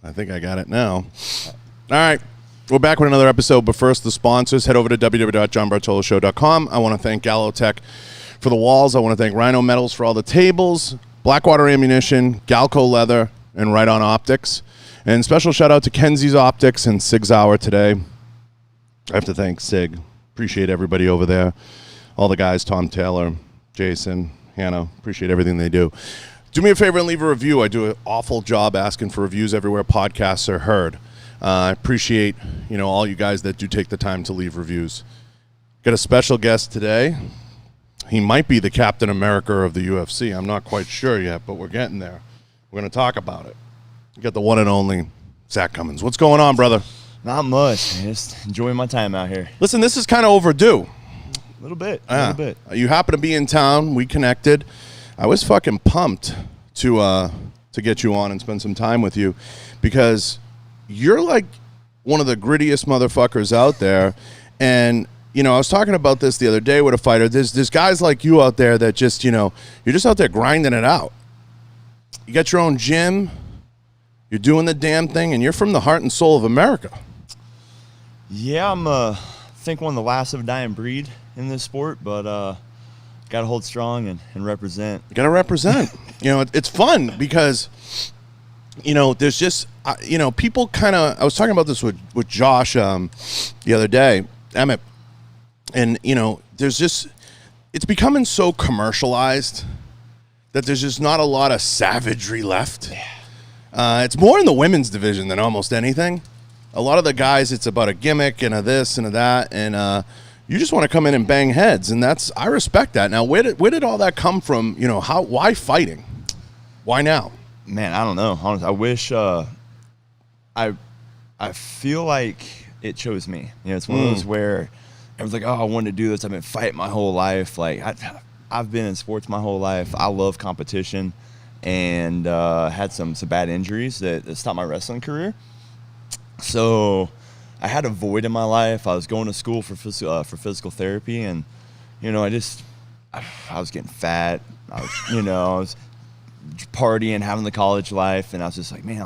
I think I got it now. All right. We're back with another episode, but first, the sponsors. Head over to www.johnbartoloshow.com. I want to thank Gallo Tech for the walls. I want to thank Rhino Metals for all the tables, Blackwater Ammunition, Galco Leather, and Riton Optics. And special shout-out to Kenzies Optics and Sig Zauer today. I have to thank Sig. Appreciate everybody over there. All the guys, Tom Taylor, Jason, Hannah. Appreciate everything they do. Do me a favor and leave a review. I do an awful job asking for reviews everywhere podcasts are heard. I appreciate, all you guys that do take the time to leave reviews. Got a special guest today. He might be the Captain America of the UFC. I'm not quite sure yet, but we're getting there. We're going to talk about it. We got the one and only Zak Cummings. What's going on, brother? Not much. Just enjoying my time out here. Listen, this is kind of overdue. A little bit. You happen to be in town. We connected. I was fucking pumped to get you on and spend some time with you because you're like one of the grittiest motherfuckers out there. And, I was talking about this the other day with a fighter. There's guys like you out there that just, you're just out there grinding it out. You got your own gym. You're doing the damn thing, and you're from the heart and soul of America. Yeah, I'm, I think one of the last of a dying breed in this sport, but got to hold strong and represent. You got to represent. It's fun because, there's just, people kind of, I was talking about this with Josh the other day, Emmett, and, there's just, it's becoming so commercialized that there's just not a lot of savagery left. Yeah. It's more in the women's division than almost anything. A lot of the guys, it's about a gimmick and a this and a that, and you just want to come in and bang heads, and I respect that. Now, where did all that come from? Why fighting? Why now? Man, I don't know. Honestly, I wish I feel like it chose me. It's one of those where I was like, oh, I wanted to do this. I've been fighting my whole life. Like I've been in sports my whole life. I love competition, and had some bad injuries that stopped my wrestling career. So I had a void in my life. I was going to school for physical therapy, and I was getting fat. I was partying, having the college life, and I was just like, man,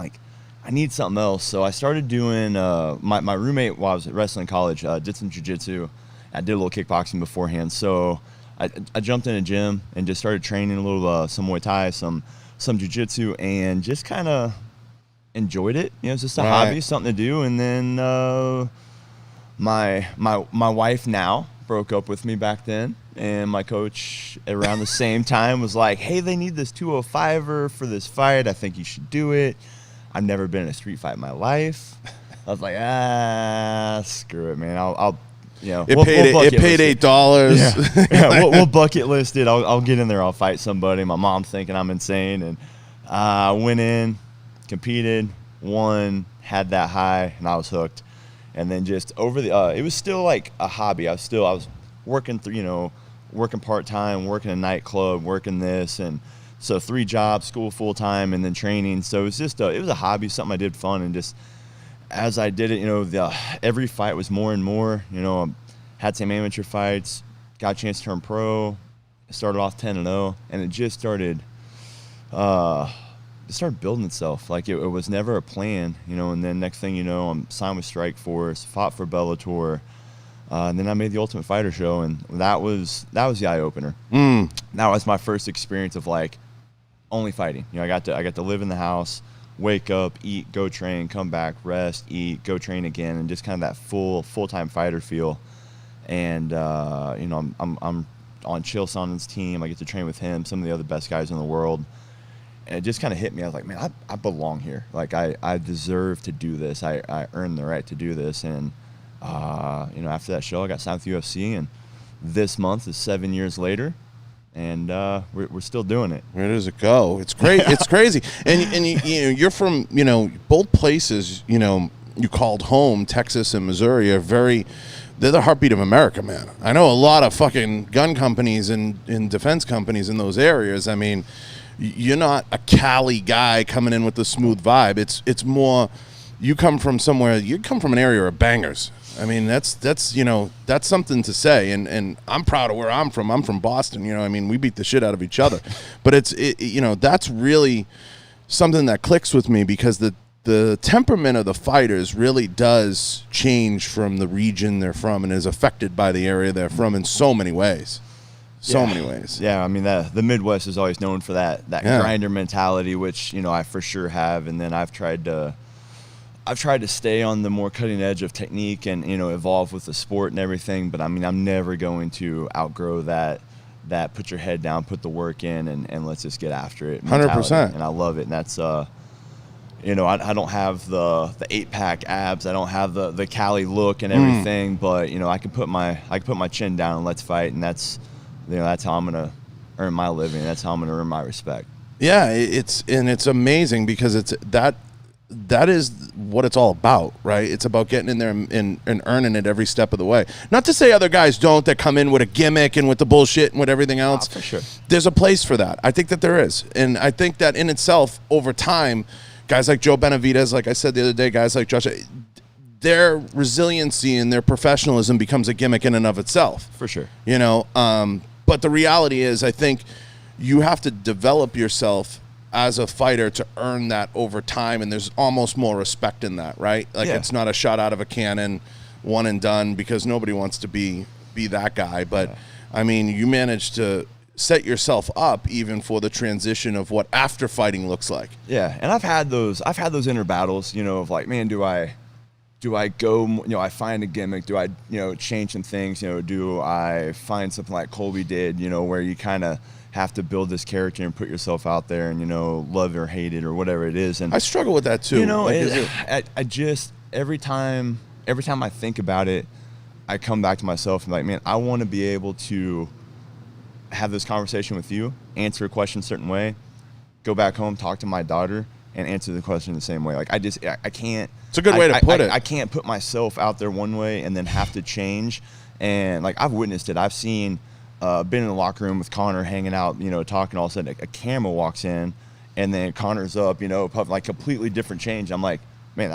I need something else. So I started doing. My roommate while I was at wrestling college did some jiu-jitsu. I did a little kickboxing beforehand, so I jumped in a gym and just started training a little some Muay Thai, some jiu-jitsu, and just kind of enjoyed it. It's just a hobby, something to do. And then my wife now broke up with me back then, and my coach around the same time was like, hey, they need this 205er for this fight. I think you should do it. I've never been in a street fight in my life. I was like, screw it, man. I'll it paid $8. Yeah, we'll bucket list it. I'll get in there. I'll fight somebody. My mom thinking I'm insane, and I went in, competed, won, had that high, and I was hooked. And then just over it was still like a hobby. I was working through, working part-time, working a nightclub, working this, and so 3 jobs, school full-time, and then training. So it was just it was a hobby, something I did fun, and just as I did it, every fight was more and more. Had some amateur fights, got a chance to turn pro, started off 10-0, and it just started. It started building itself. Like it was never a plan, and then next thing you know, I'm signed with Strikeforce, fought for Bellator, and then I made the Ultimate Fighter show, and that was the eye opener. That was my first experience of only fighting. I got to live in the house, wake up, eat, go train, come back, rest, eat, go train again, and just kind of that full-time fighter feel. And I'm on Chael Sonnen's team. I get to train with him, some of the other best guys in the world. And it just kind of hit me. I was like, man, I belong here. I deserve to do this. I earned the right to do this. And, after that show, I got signed with UFC. And this month is 7 years later. And we're still doing it. Where does it go? It's great. It's crazy. And you're from, both places, you called home, Texas and Missouri, they're the heartbeat of America, man. I know a lot of fucking gun companies and defense companies in those areas. I mean, you're not a Cali guy coming in with a smooth vibe. It's more, you come from an area of bangers. I mean, that's something to say, and I'm proud of where I'm from. I'm from Boston. We beat the shit out of each other, but that's really something that clicks with me because the temperament of the fighters really does change from the region they're from and is affected by the area they're from in so many ways. Many ways. Yeah, I mean, the Midwest is always known for that grinder mentality, which, you know, I for sure have. And then I've tried to stay on the more cutting edge of technique and, you know, evolve with the sport and everything. But I mean, I'm never going to outgrow that put your head down, put the work in, and let's just get after it. 100%. And I love it. And that's, you know, I don't have the 8-pack abs. I don't have the Cali look and everything. But, you know, I can put my chin down and let's fight. And that's, you know, that's how I'm going to earn my living. That's how I'm going to earn my respect. Yeah, it's amazing because that is what it's all about, right? It's about getting in there and earning it every step of the way. Not to say other guys don't, that come in with a gimmick and with the bullshit and with everything else. For sure. There's a place for that. I think that there is. And I think that in itself, over time, guys like Joe Benavidez, like I said the other day, guys like Josh, their resiliency and their professionalism becomes a gimmick in and of itself. For sure. You know, but the reality is, I think you have to develop yourself as a fighter to earn that over time, and there's almost more respect in that, right? Like, It's not a shot out of a cannon, one and done, because nobody wants to be that guy. But, I mean, you managed to set yourself up even for the transition of what after fighting looks like. Yeah, and I've had those inner battles, you know, of like, man, do I go, you know, I find a gimmick, do I, you know, change some things, you know, do I find something like Colby did, you know, where you kind of have to build this character and put yourself out there and, you know, love or hate it or whatever it is. And I struggle with that too. You know, I just, every time I think about it, I come back to myself and like, man, I want to be able to have this conversation with you, answer a question a certain way, go back home, talk to my daughter, and answer the question the same way. Like, I can't. It's a good way to put it. I can't put myself out there one way and then have to change. And like, I've witnessed it. I've seen, been in the locker room with Connor hanging out, you know, talking. All of a sudden, a camera walks in, and then Connor's up, you know, like completely different change. I'm like, man,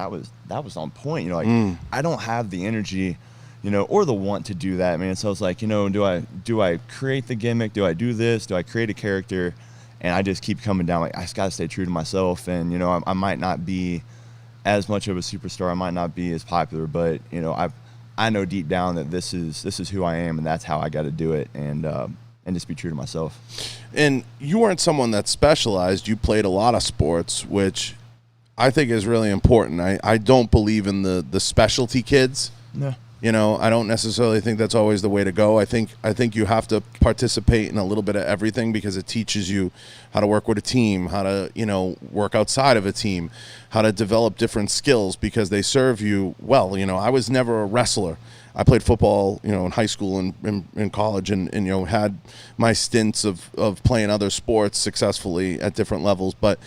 that was on point. You know, like I don't have the energy, you know, or the want to do that, man. So I was like, you know, do I create the gimmick? Do I do this? Do I create a character? And I just keep coming down, like, I just got to stay true to myself. And, you know, I might not be as much of a superstar. I might not be as popular, but, you know, I know deep down that this is who I am, and that's how I got to do it, and just be true to myself. And you weren't someone that specialized. You played a lot of sports, which I think is really important. I don't believe in the specialty kids. No. You know, I don't necessarily think that's always the way to go. I think you have to participate in a little bit of everything because it teaches you how to work with a team, how to, you know, work outside of a team, how to develop different skills because they serve you well. You know, I was never a wrestler. I played football, you know, in high school and in college and, you know, had my stints of playing other sports successfully at different levels. But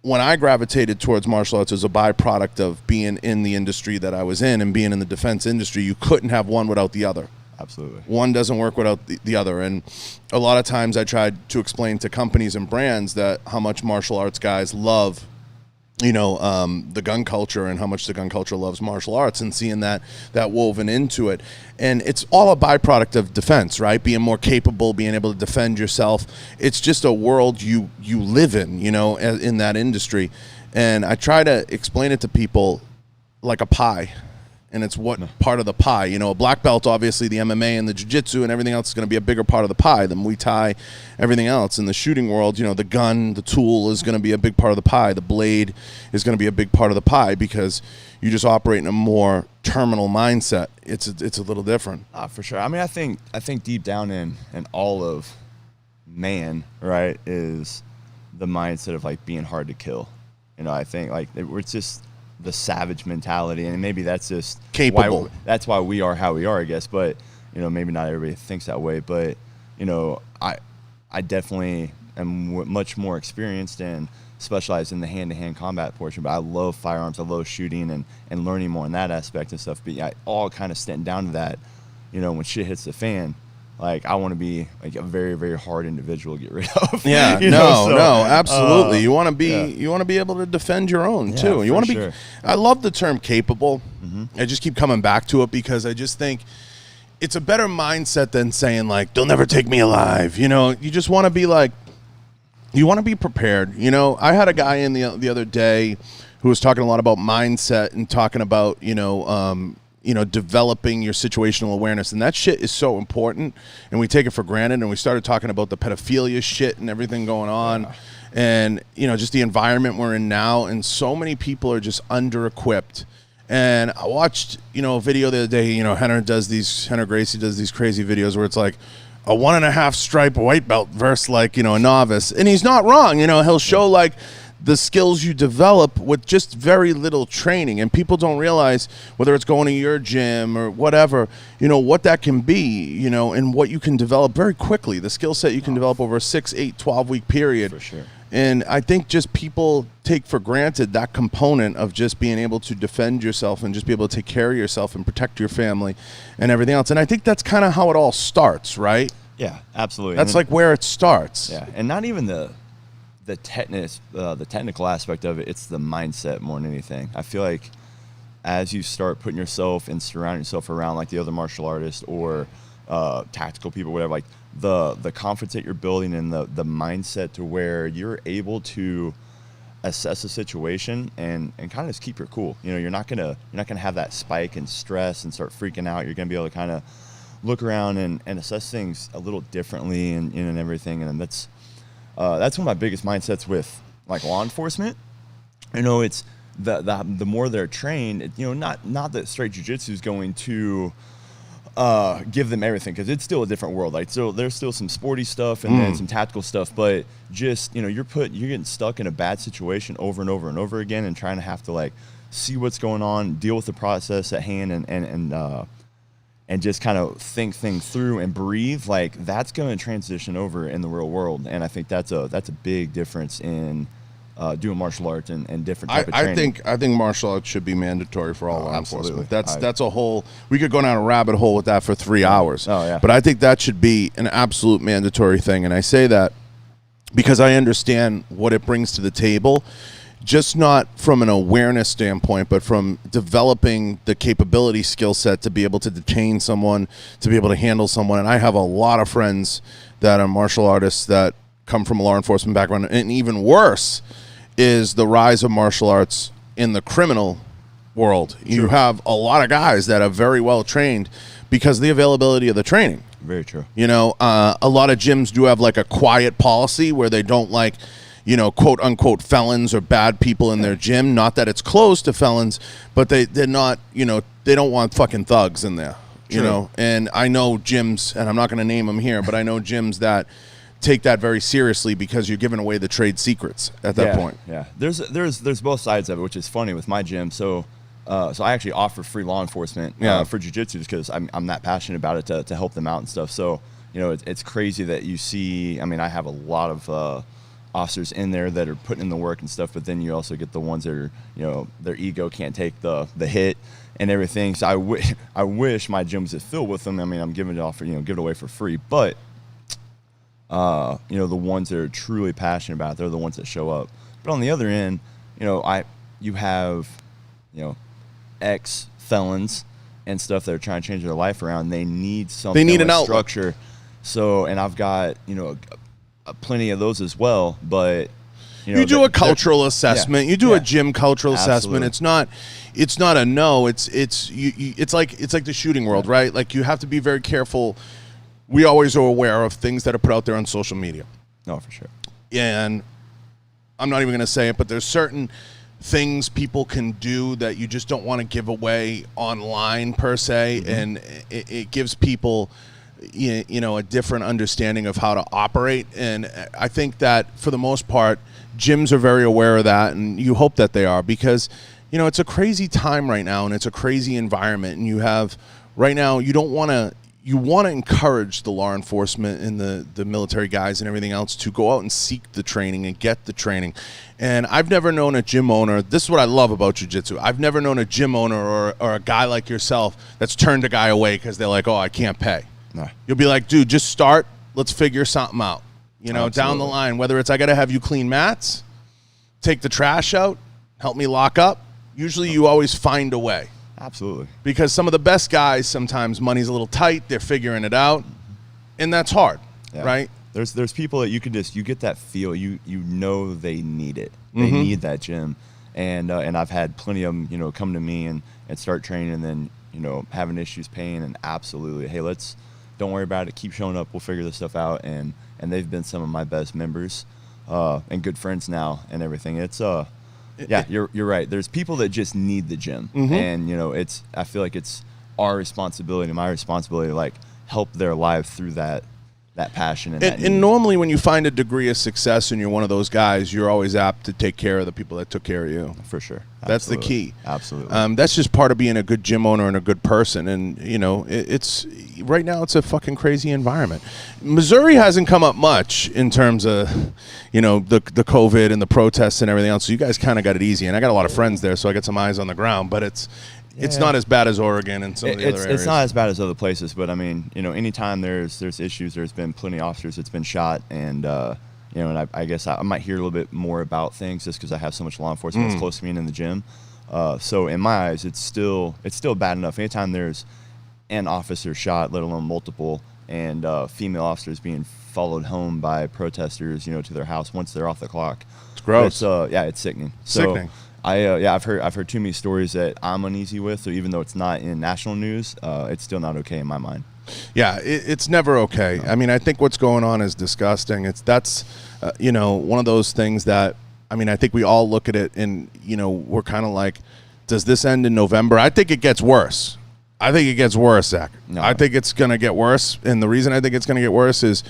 when I gravitated towards martial arts as a byproduct of being in the industry that I was in and being in the defense industry, you couldn't have one without the other. Absolutely. One doesn't work without the other. And a lot of times I tried to explain to companies and brands that how much martial arts guys love, you know, the gun culture and how much the gun culture loves martial arts, and seeing that woven into it. And it's all a byproduct of defense, right? Being more capable, being able to defend yourself. It's just a world you live in, you know, in that industry. And I try to explain it to people like a pie. And it's what part of the pie. You know, a black belt, obviously, the MMA and the jiu-jitsu and everything else is going to be a bigger part of the pie. The Muay Thai, everything else. In the shooting world, you know, the gun, the tool is going to be a big part of the pie. The blade is going to be a big part of the pie because you just operate in a more terminal mindset. It's a little different. For sure. I mean, I think deep down in all of man, right, is the mindset of, like, being hard to kill. You know, I think, like, it's just the savage mentality, and maybe that's just capable. That's why we are how we are, I guess. But, you know, maybe not everybody thinks that way. But, you know, I definitely am much more experienced and specialized in the hand-to-hand combat portion. But I love firearms, I love shooting and learning more in that aspect and stuff. But yeah, all kind of sitting down to that, you know, when shit hits the fan, like, I want to be like a very, very hard individual to get rid of. Yeah, no, absolutely. You want to be able to defend your own too. You want to be. Sure. I love the term capable. Mm-hmm. I just keep coming back to it because I just think it's a better mindset than saying, like, they'll never take me alive. You know, you just want to be like, you want to be prepared. You know, I had a guy in the other day who was talking a lot about mindset and talking about, developing your situational awareness. And that shit is so important, and we take it for granted. And we started talking about the pedophilia shit and everything going on. Yeah. And, just the environment we're in now. And so many people are just under-equipped. And I watched, a video the other day, Henner Gracie does these crazy videos where it's like a 1.5 stripe white belt versus like, a novice. And he's not wrong. He'll show like the skills you develop with just very little training. And people don't realize, whether it's going to your gym or whatever, what that can be, and what you can develop very quickly. The skill set you can develop over a 6, 8, 12-week period. For sure. And I think just people take for granted that component of just being able to defend yourself and just be able to take care of yourself and protect your family and everything else. And I think that's kind of how it all starts, right? Yeah, absolutely. That's like where it starts. Yeah, and not even the technical aspect of it. It's the mindset more than anything. I feel like as you start putting yourself and surrounding yourself around like the other martial artists or tactical people, whatever, like the confidence that you're building and the mindset to where you're able to assess a situation and kind of just keep your cool. You're not gonna have that spike in stress and start freaking out. You're gonna be able to kind of look around and assess things a little differently and everything. And that's one of my biggest mindsets with like law enforcement. It's the more they're trained, not that straight jiu-jitsu is going to give them everything, because it's still a different world. Like, so there's still some sporty stuff and then some tactical stuff, but just, you're getting stuck in a bad situation over and over and over again and trying to have to like see what's going on, deal with the process at hand and just kind of think things through and breathe. Like, that's going to transition over in the real world. And I think that's a big difference in doing martial arts and different type of training. I think martial arts should be mandatory for all law enforcement. That's a whole, we could go down a rabbit hole with that for 3 hours. Oh, yeah. But I think that should be an absolute mandatory thing. And I say that because I understand what it brings to the table, just not from an awareness standpoint, but from developing the capability skill set to be able to detain someone, to be able to handle someone. And I have a lot of friends that are martial artists that come from a law enforcement background. And even worse is the rise of martial arts in the criminal world. True. You have a lot of guys that are very well trained because of the availability of the training. Very true. A lot of gyms do have like a quiet policy where they don't like, quote unquote felons or bad people in their gym. Not that it's closed to felons, but they're not, they don't want fucking thugs in there. True. And I know gyms, and I'm not going to name them here, but I know gyms that take that very seriously because you're giving away the trade secrets at that point. Yeah, there's both sides of it, which is funny with my gym. So I actually offer free law enforcement for jiu-jitsu because I'm that passionate about it to help them out and stuff. So it's crazy that you see. I mean, I have a lot of officers in there that are putting in the work and stuff, but then you also get the ones that are their ego can't take the hit and everything. So I wish my gym was filled with them. I mean, I'm giving it off give it away for free, but the ones that are truly passionate about it, they're the ones that show up. But on the other end, you have ex-felons and stuff that are trying to change their life around. They need something. They need an structure. So, and I've got plenty of those as well. But you do a cultural assessment. You do a gym cultural assessment. It's not a no. It's like the shooting world, right? Like, you have to be very careful. We always are aware of things that are put out there on social media. No, for sure. And I'm not even going to say it, but there's certain things people can do that you just don't want to give away online per se, and it gives people a different understanding of how to operate. And I think that for the most part, gyms are very aware of that, and you hope that they are, because it's a crazy time right now, and it's a crazy environment, and you have right now you want to encourage the law enforcement and the military guys and everything else to go out and seek the training and get the training. And I've never known a gym owner, this is what I love about jiu-jitsu, I've never known a gym owner or a guy like yourself that's turned a guy away because they're like, oh, I can't pay. No. You'll be like, dude, just start. Let's figure something out. Down the line, whether it's I got to have you clean mats, take the trash out, help me lock up. Usually you always find a way. Absolutely. Because some of the best guys, sometimes money's a little tight, they're figuring it out, and that's hard, right? There's people that you get that feel, they need it. They need that gym. and I've had plenty of them, you know, come to me and start training, and then, you know, having issues paying, and absolutely, hey, don't worry about it, keep showing up, we'll figure this stuff out, and they've been some of my best members and good friends now and everything. It's yeah, you're right. There's people that just need the gym, and, you know, I feel like it's our responsibility, my responsibility, to like help their lives through that passion and normally when you find a degree of success and you're one of those guys, you're always apt to take care of the people that took care of you. For sure. That's the key. Absolutely. That's just part of being a good gym owner and a good person. And, you know, it's right now it's a fucking crazy environment. Missouri hasn't come up much in terms of, you know, the COVID and the protests and everything else. So you guys kind of got it easy. And I got a lot of friends there, so I got some eyes on the ground. But it's not as bad as Oregon and some of the other areas. It's not as bad as other places, but I mean, you know, anytime there's issues, there's been plenty of officers that's been shot, and you know, and I guess I might hear a little bit more about things just because I have so much law enforcement that's close to me and in the gym. So in my eyes, it's still bad enough. Anytime there's an officer shot, let alone multiple, and female officers being followed home by protesters, you know, to their house once they're off the clock. It's gross. It's sickening. Sickening. I've heard too many stories that I'm uneasy with. So even though it's not in national news, it's still not okay in my mind. Yeah, it's never okay. No. I mean, I think what's going on is disgusting. That's you know, one of those things that, I mean, I think we all look at it and, you know, we're kind of like, does this end in November? I think it gets worse. I think it gets worse, Zach. No. I think it's going to get worse. And the reason I think it's going to get worse is,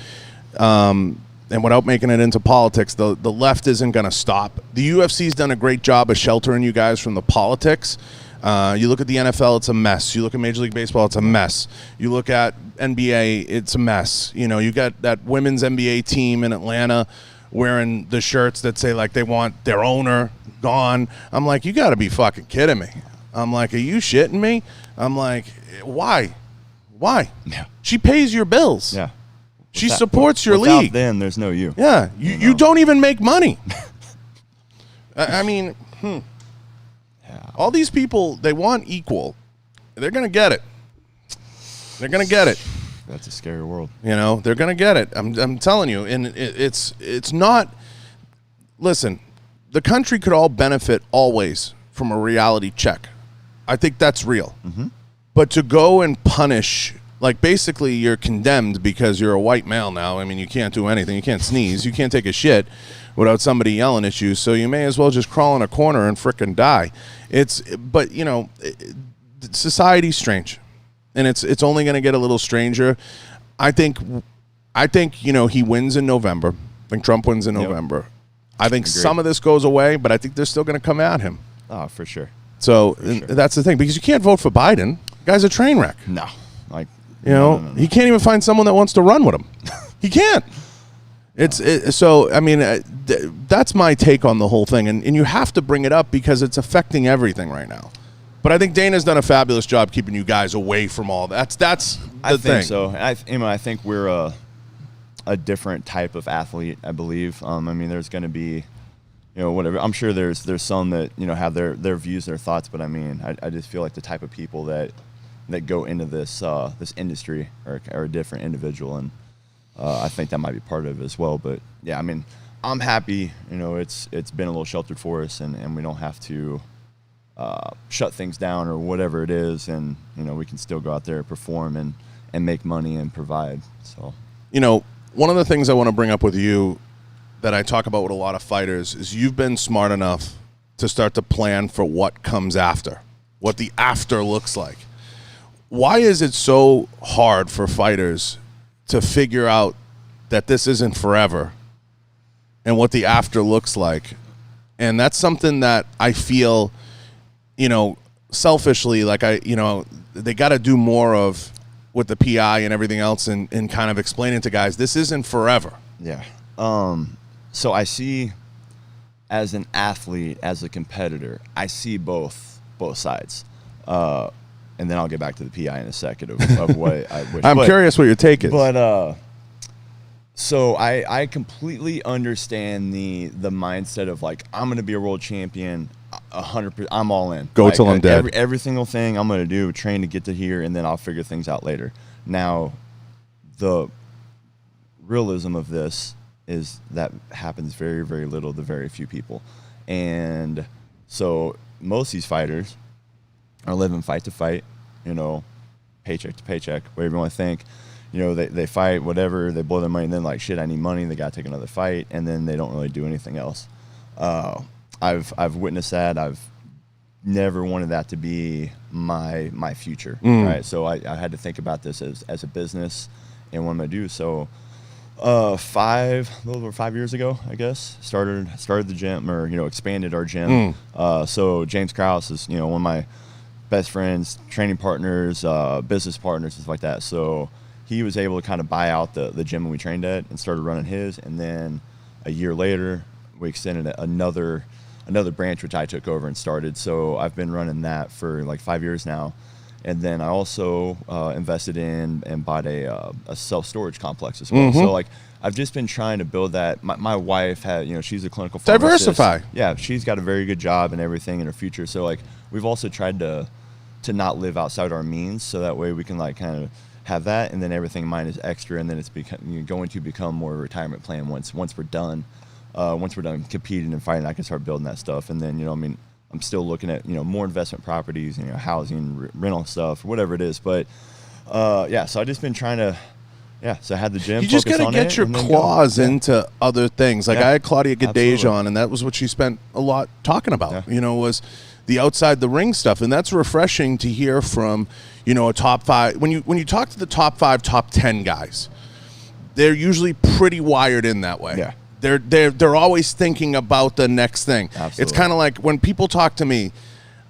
and without making it into politics, the left isn't going to stop. The UFC's done a great job of sheltering you guys from the politics. You look at the NFL, it's a mess. You look at Major League Baseball, it's a mess. You look at NBA, it's a mess. You know, you got that women's NBA team in Atlanta wearing the shirts that say, like, they want their owner gone. I'm like, you got to be fucking kidding me. I'm like, are you shitting me? I'm like, why? Yeah. She pays your bills. Yeah. She supports your without league. Then there's no you. Yeah, you don't even make money. I mean, Yeah. All these people, they want equal. They're gonna get it. They're gonna get it. That's a scary world. You know, they're gonna get it. I'm telling you, and it's not. Listen, the country could all benefit always from a reality check. I think that's real. But to go and punish. Like, basically, you're condemned because you're a white male now. I mean, you can't do anything. You can't sneeze. You can't take a shit without somebody yelling at you. So you may as well just crawl in a corner and frickin' die. But, you know, society's strange. And it's only going to get a little stranger. I think, you know, he wins in November. I think Trump wins in November. I think some of this goes away, but I think they're still going to come at him. Oh, for sure. So that's the thing. Because you can't vote for Biden. The guy's a train wreck. No. Like, you know, no. he can't even find someone that wants to run with him. He can't. So, I mean, that's my take on the whole thing. And you have to bring it up because it's affecting everything right now. But I think Dana's done a fabulous job keeping you guys away from all that. That's the thing. I think so. I think we're a different type of athlete, I believe. I mean, there's going to be, you know, whatever. I'm sure there's some that, you know, have their views, their thoughts. But, I mean, I just feel like the type of people that go into this industry are a different individual, and I think that might be part of it as well. But yeah, I mean, I'm happy. You know, it's been a little sheltered for us, and we don't have to shut things down or whatever it is, and you know, we can still go out there, perform, and make money and provide. So, you know, one of the things I want to bring up with you that I talk about with a lot of fighters is you've been smart enough to start to plan for what comes after, what the after looks like. Why is it so hard for fighters to figure out that this isn't forever and what the after looks like? And that's something that I feel, you know, selfishly, like they got to do more of with the PI and everything else and kind of explaining to guys, this isn't forever. Yeah. So I see, as an athlete, as a competitor, I see both sides. And then I'll get back to the PI in a second of what I wish. I'm curious what your take is. But so I completely understand the mindset of, like, I'm going to be a world champion, 100%. I'm all in. Go till I'm dead. Every single thing I'm going to do, train to get to here, and then I'll figure things out later. Now, the realism of this is that happens very, very little to very few people. And So most of these fighters are living fight to fight, you know, paycheck to paycheck, whatever you want to think. You know, they fight, whatever, they blow their money, and then like, shit, I need money, they got to take another fight, and then they don't really do anything else. I've witnessed that. I've never wanted that to be my future, right? So I had to think about this as a business and what I'm going to do. So a little over 5 years ago, I guess, started the gym, or, you know, expanded our gym. So James Krause is, you know, one of my best friends, training partners, business partners, stuff like that. So he was able to kind of buy out the gym we trained at and started running his. And then a year later, we extended another branch, which I took over and started. So I've been running that for like 5 years now. And then I also invested in and bought a self-storage complex as well. So like, I've just been trying to build that. My wife had, you know, she's a clinical pharmacist. Diversify. Yeah, she's got a very good job and everything in her future. So like, we've also tried to not live outside our means, so that way we can like kind of have that, and then everything mine is extra, and then it's going to become more a retirement plan once we're done. Once we're done competing and fighting, I can start building that stuff. And then, you know, I mean, I'm still looking at, you know, more investment properties, you know, housing, rental stuff, whatever it is. But yeah, so I've just been trying to, so I had the gym. You just got to get your claws into other things. Like I had Claudia Gadej on, and that was what she spent a lot talking about, you know, was the outside the ring stuff. And that's refreshing to hear from, you know, a top 5. When you talk to the top 5, top 10 guys, they're usually pretty wired in that way. Yeah. They're always thinking about the next thing. Absolutely. It's kind of like when people talk to me,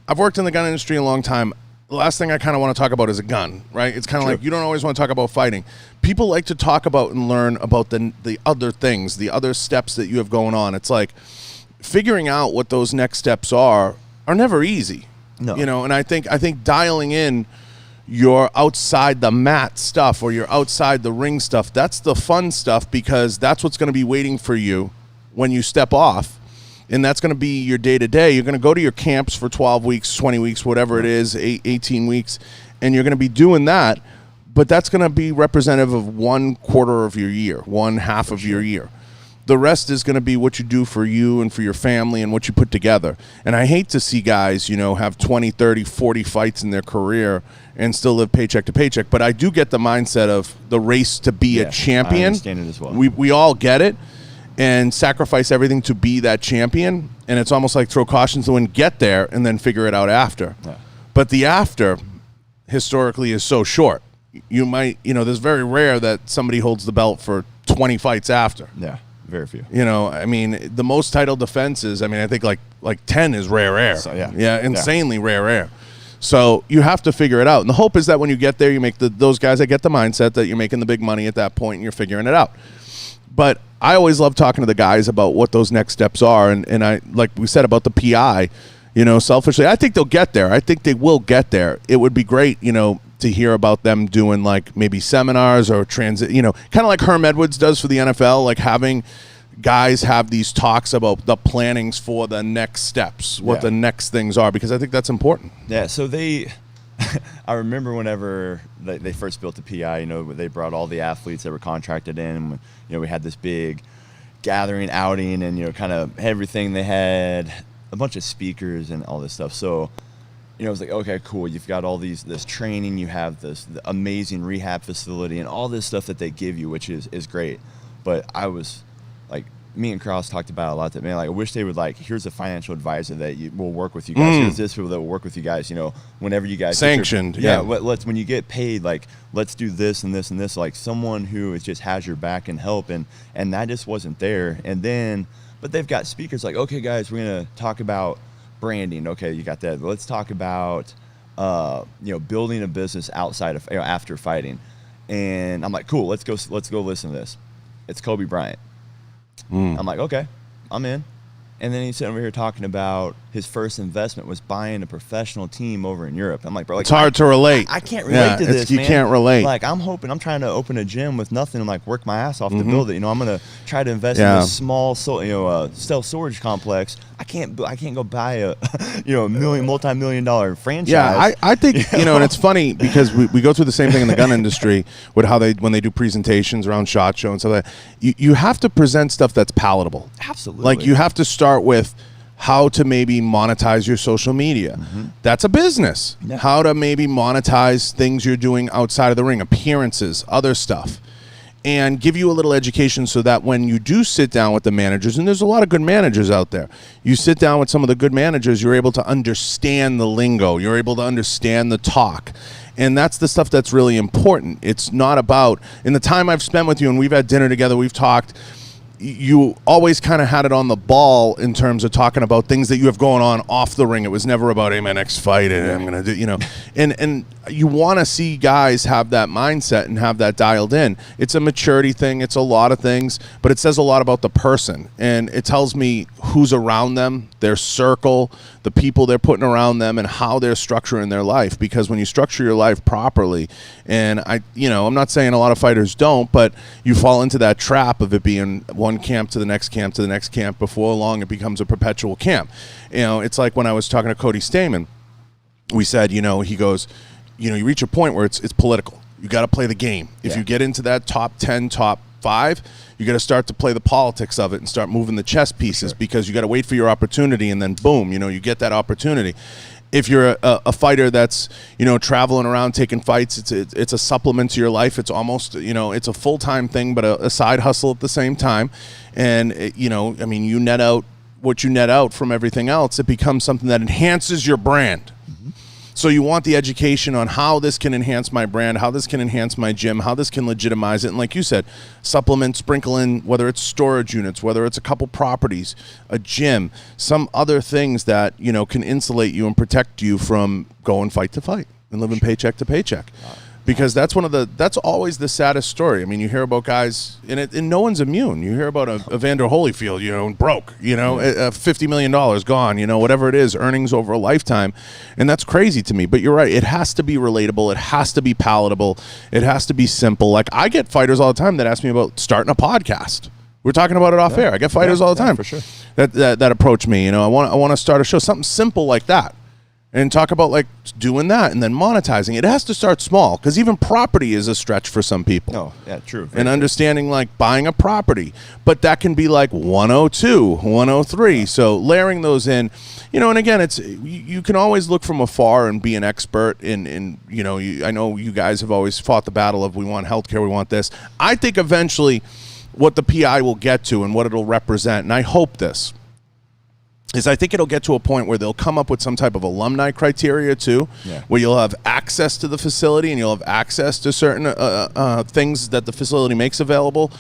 I've worked in the gun industry a long time. The last thing I kind of want to talk about is a gun, right? It's kind of like you don't always want to talk about fighting. People like to talk about and learn about the other things, the other steps that you have going on. It's like figuring out what those next steps are never easy. No. You know, and I think dialing in your outside the mat stuff or your outside the ring stuff, that's the fun stuff, because that's what's going to be waiting for you when you step off. And that's going to be your day-to-day. You're going to go to your camps for 12 weeks, 20 weeks, whatever it is, 18 weeks, and you're going to be doing that, but that's going to be representative of 1/4 of your year, 1/2 of your year. The rest is going to be what you do for you and for your family and what you put together. And I hate to see guys, you know, have 20, 30, 40 fights in their career and still live paycheck to paycheck. But I do get the mindset of the race to be a champion. I understand it as well. We all get it, and sacrifice everything to be that champion. And it's almost like throw caution to the wind, get there, and then figure it out after. Yeah. But the after, historically, is so short. You might, you know, there's very rare that somebody holds the belt for 20 fights after. Yeah. Very few. You know, I mean, the most title defenses, I mean, I think like 10 is rare air. So, yeah. Yeah, insanely rare air. So you have to figure it out. And the hope is that when you get there, you make those guys that get the mindset that you're making the big money at that point and you're figuring it out. But I always love talking to the guys about what those next steps are. And I, like we said about the PI, you know, selfishly, I think they'll get there. I think they will get there. It would be great, you know, to hear about them doing like maybe seminars or transit, you know, kind of like Herm Edwards does for the NFL, like having guys have these talks about the plannings for the next steps, what the next things are, because I think that's important. Yeah, so I remember whenever they first built the PI, you know, they brought all the athletes that were contracted in, you know, we had this big gathering, outing, and, you know, kind of everything. They had a bunch of speakers and all this stuff. So, you know, it was like, okay, cool. You've got all this training. You have the amazing rehab facility and all this stuff that they give you, which is great. But I was like, me and Krause talked about a lot that, man, like, I wish they would, like, here's a financial advisor that will work with you guys. Here's this people that will work with you guys, you know, whenever you guys sanctioned. When you get paid, like, let's do this and this and this, like someone who just has your back and help. And that just wasn't there. And then, but they've got speakers like, okay, guys, we're going to talk about branding. Okay, you got that. Let's talk about, you know, building a business outside of, you know, after fighting. And I'm like, cool, let's go listen to this. It's Kobe Bryant. I'm like, okay, I'm in. And then he's sitting over here talking about his first investment was buying a professional team over in Europe. I'm like, bro, like, it's hard to relate. I can't relate to this, man. You can't relate. Like, I'm trying to open a gym with nothing and, like, work my ass off to build it. You know, I'm gonna try to invest in a small, self-storage complex. I can't go buy a, you know, multi-million-dollar franchise. Yeah, I think, you know, and it's funny because we go through the same thing in the gun industry with how when they do presentations around SHOT Show and stuff like that. You have to present stuff that's palatable. Absolutely. Like, you have to start with, how to maybe monetize your social media. That's a business. Yeah. How to maybe monetize things you're doing outside of the ring, appearances, other stuff. And give you a little education so that when you do sit down with the managers, and there's a lot of good managers out there, you sit down with some of the good managers, you're able to understand the lingo, you're able to understand the talk. And that's the stuff that's really important. It's not about, in the time I've spent with you and we've had dinner together, we've talked, you always kind of had it on the ball in terms of talking about things that you have going on off the ring. It was never about, hey, my next fight, and I'm going to do, and you want to see guys have that mindset and have that dialed in. It's a maturity thing. It's a lot of things, but it says a lot about the person. And it tells me who's around them, their circle, the people they're putting around them, and how they're structuring their life. Because when you structure your life properly, and I'm not saying a lot of fighters don't, but you fall into that trap of it being one camp to the next camp to the next camp. Before long, it becomes a perpetual camp. It's like when I was talking to Cody Stamen, we said, he goes, you reach a point where it's political. You got to play the game. If you get into that top 10, top 5, you got to start to play the politics of it and start moving the chess pieces, because you got to wait for your opportunity, and then boom, you get that opportunity. If you're a fighter that's, traveling around taking fights, it's a supplement to your life. It's almost, it's a full-time thing, but a side hustle at the same time. And, you net out what you net out from everything else. It becomes something that enhances your brand. So you want the education on how this can enhance my brand, how this can enhance my gym, how this can legitimize it. And like you said, supplement, sprinkle in, whether it's storage units, whether it's a couple properties, a gym, some other things that, can insulate you and protect you from going fight to fight and living paycheck to paycheck. Because that's always the saddest story. You hear about guys, and no one's immune. You hear about a Evander Holyfield, broke, $50 million gone, whatever it is, earnings over a lifetime. And that's crazy to me. But you're right. It has to be relatable. It has to be palatable. It has to be simple. Like, I get fighters all the time that ask me about starting a podcast. We're talking about it off air. I get fighters all the time for sure. that approach me. I want to start a show, something simple like that. And talk about like doing that and then monetizing. It has to start small, because even property is a stretch for some people. Oh, yeah, true. And understanding like buying a property, but that can be like 102, 103. So layering those in, and again, it's you can always look from afar and be an expert in I know you guys have always fought the battle of we want healthcare, we want this. I think eventually what the PI will get to and what it'll represent, and I hope this, is I think it'll get to a point where they'll come up with some type of alumni criteria too, where you'll have access to the facility and you'll have access to certain things that the facility makes available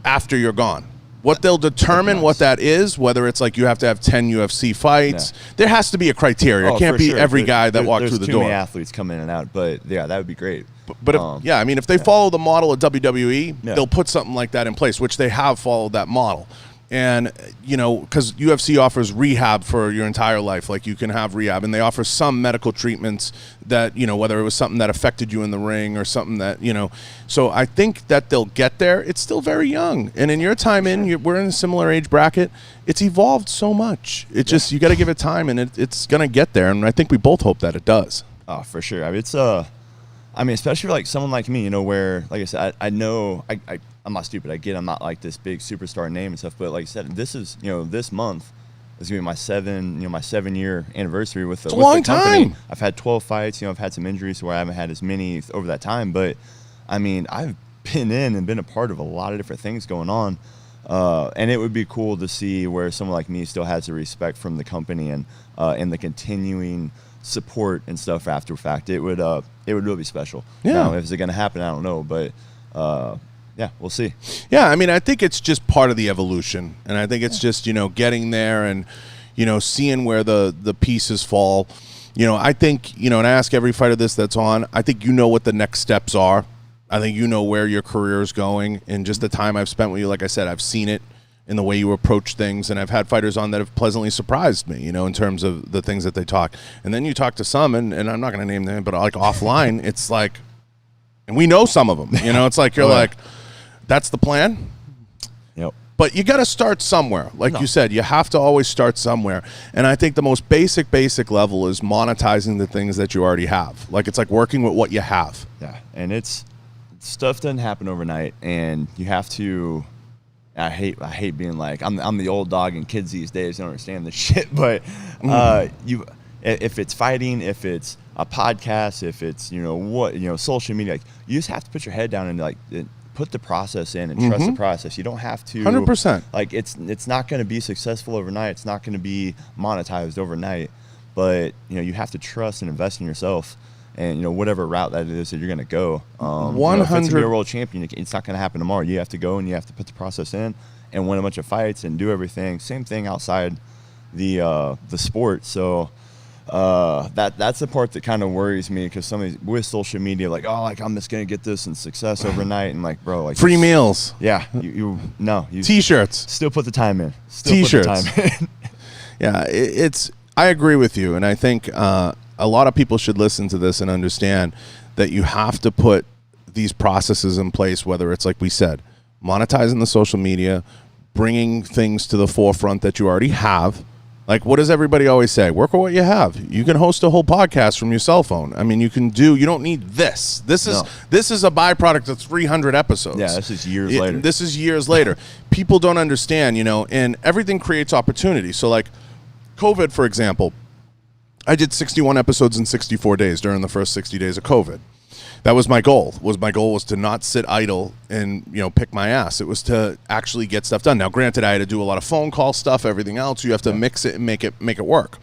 after you're gone. What they'll determine what that is, whether it's like you have to have 10 UFC fights, there has to be a criteria. It can't be every guy that walked through the door. There's too many athletes come in and out, but yeah, that would be great. But if they follow the model of WWE, they'll put something like that in place, which they have followed that model. And, because UFC offers rehab for your entire life, like you can have rehab, and they offer some medical treatments that, whether it was something that affected you in the ring or something that, so I think that they'll get there. It's still very young. And in your time we're in a similar age bracket. It's evolved so much. It's just, you got to give it time, and it's going to get there. And I think we both hope that it does. Oh, for sure. It's, especially for like someone like me, where, like I said, I know I'm not stupid. I get I'm not like this big superstar name and stuff, but like I said, this is, this month is gonna be my 7-year anniversary with the company. Time. I've had 12 fights. I've had some injuries where I haven't had as many over that time, but I've been in and been a part of a lot of different things going on, and it would be cool to see where someone like me still has the respect from the company and the continuing support and stuff after fact. It would really be special. Now, is it gonna happen? I don't know, but. Yeah, we'll see. Yeah, I think it's just part of the evolution. And I think it's just, getting there and, seeing where the pieces fall. I think, and I ask every fighter this that's on, I think what the next steps are. I think where your career is going. And just the time I've spent with you, like I said, I've seen it in the way you approach things. And I've had fighters on that have pleasantly surprised me, in terms of the things that they talk. And then you talk to some, and I'm not going to name them, but like offline, it's like, and we know some of them, it's like you're like, that's the plan. Yep. But you got to start somewhere. Like you said, you have to always start somewhere. And I think the most basic level is monetizing the things that you already have. Like, it's like working with what you have. Yeah. And stuff doesn't happen overnight, and you have to I hate being like I'm the old dog, and kids these days don't understand this shit. But if it's fighting, if it's a podcast, if it's social media, like, you just have to put your head down and like put the process in and trust the process. You don't have to 100%. Like it's not going to be successful overnight. It's not going to be monetized overnight. But you have to trust and invest in yourself. And whatever route that is that you're going to go, 100. If it's to be a world champion, it's not going to happen tomorrow. You have to go and you have to put the process in and win a bunch of fights and do everything. Same thing outside the sport. So that's the part that kind of worries me, because some of these, with social media, like, oh, like I'm just going to get this and success overnight, and like, bro, like free meals. Yeah, you T-shirts. Still put the time in. T-shirts. Put the time in. Yeah, I agree with you, and I think a lot of people should listen to this and understand that you have to put these processes in place, whether it's, like we said, monetizing the social media, bringing things to the forefront that you already have. Like, what does everybody always say? Work with what you have. You can host a whole podcast from your cell phone. I mean, you don't need this. This is a byproduct of 300 episodes. Yeah, this is years later. This is years later. People don't understand, and everything creates opportunity. So, like, COVID, for example, I did 61 episodes in 64 days during the first 60 days of COVID. That was my goal. My goal was to not sit idle and, pick my ass. It was to actually get stuff done. Now, granted, I had to do a lot of phone call stuff, everything else. You have to mix it and make it work.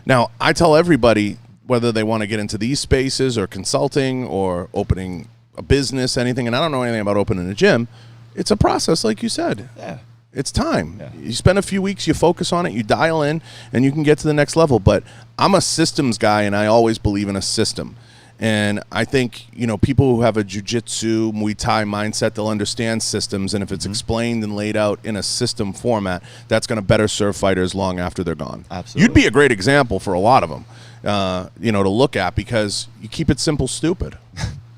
Now, I tell everybody, whether they want to get into these spaces or consulting or opening a business, anything, and I don't know anything about opening a gym, it's a process, like you said. Yeah. It's time. Yeah. You spend a few weeks, you focus on it, you dial in, and you can get to the next level. But I'm a systems guy, and I always believe in a system. And I think, people who have a jiu-jitsu, Muay Thai mindset, they'll understand systems. And if it's explained and laid out in a system format, that's going to better serve fighters long after they're gone. Absolutely. You'd be a great example for a lot of them, to look at, because you keep it simple, stupid.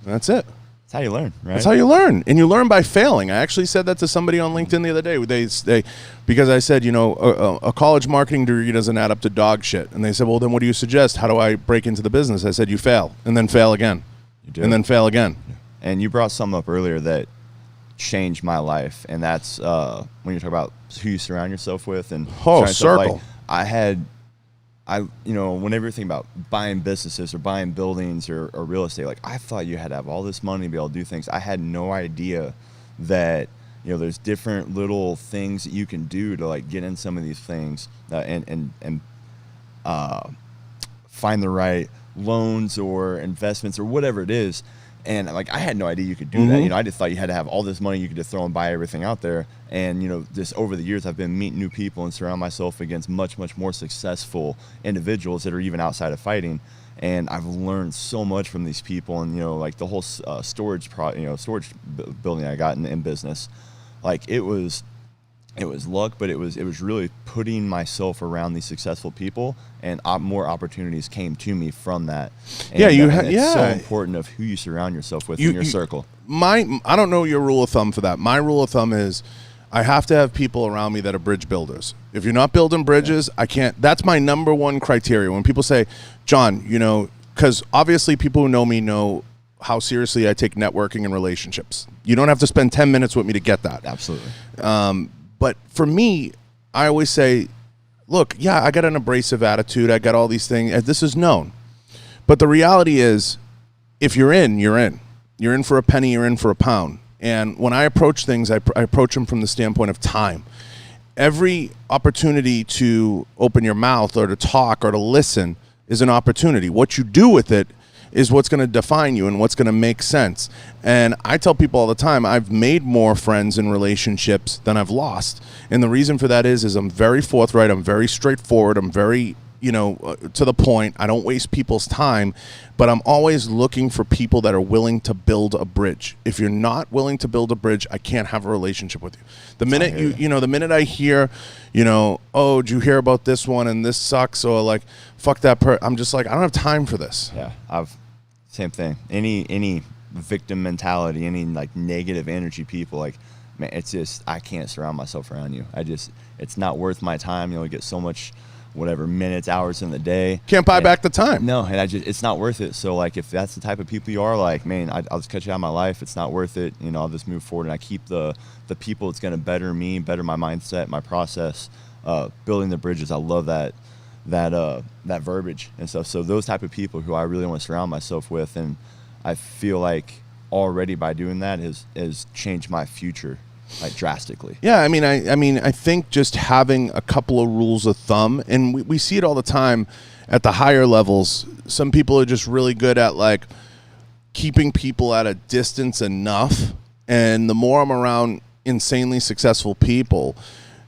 That's it. That's how you learn, right? That's how you learn, and you learn by failing. I actually said that to somebody on LinkedIn the other day. They because I said, a college marketing degree doesn't add up to dog shit, and they said, well, then what do you suggest? How do I break into the business? I said, you fail, and then fail again, and then fail again. And you brought something up earlier that changed my life, and that's when you talk about who you surround yourself with, and circle. Like, whenever you think about buying businesses or buying buildings or real estate, like, I thought you had to have all this money to be able to do things. I had no idea that, there's different little things that you can do to, like, get in some of these things and find the right loans or investments or whatever it is. And, like, I had no idea you could do that. I just thought you had to have all this money you could just throw and buy everything out there. And, just over the years, I've been meeting new people and surround myself against much, much more successful individuals that are even outside of fighting. And I've learned so much from these people. And, like, the whole storage building I got in business, like, it was luck, but it was really putting myself around these successful people, and more opportunities came to me from that. And it's so important of who you surround yourself with in your circle. I don't know your rule of thumb for that. My rule of thumb is I have to have people around me that are bridge builders. If you're not building bridges, I can't. That's my number one criteria. When people say, John, because obviously people who know me know how seriously I take networking and relationships. You don't have to spend 10 minutes with me to get that. Absolutely. But for me, I always say, look, yeah, I got an abrasive attitude. I got all these things. This is known. But the reality is, if you're in, you're in. You're in for a penny, you're in for a pound. And when I approach things, I approach them from the standpoint of time. Every opportunity to open your mouth or to talk or to listen is an opportunity. What you do with it is what's going to define you and what's going to make sense. And I tell people all the time, I've made more friends and relationships than I've lost. And the reason for that is I'm very forthright, I'm very straightforward, I'm very, to the point. I don't waste people's time, but I'm always looking for people that are willing to build a bridge. If you're not willing to build a bridge, I can't have a relationship with you. The minute the minute I hear, oh, did you hear about this one and this sucks, or like, fuck that I'm just like, I don't have time for this. Yeah, same thing. Any victim mentality, any like negative energy people, like, man, it's just, I can't surround myself around you. It's not worth my time. You get so much whatever minutes, hours in the day. Can't buy back the time. No, and it's not worth it. So like, if that's the type of people you are, like, man, I'll just cut you out of my life. It's not worth it. You know, I'll just move forward, and I keep the people that's going to better me, better my mindset, my process, building the bridges. I love that verbiage and stuff. So those type of people who I really want to surround myself with, and I feel like already by doing that has changed my future like drastically. Yeah, I mean, I think just having a couple of rules of thumb, and we see it all the time at the higher levels. Some people are just really good at like keeping people at a distance enough, and the more I'm around insanely successful people,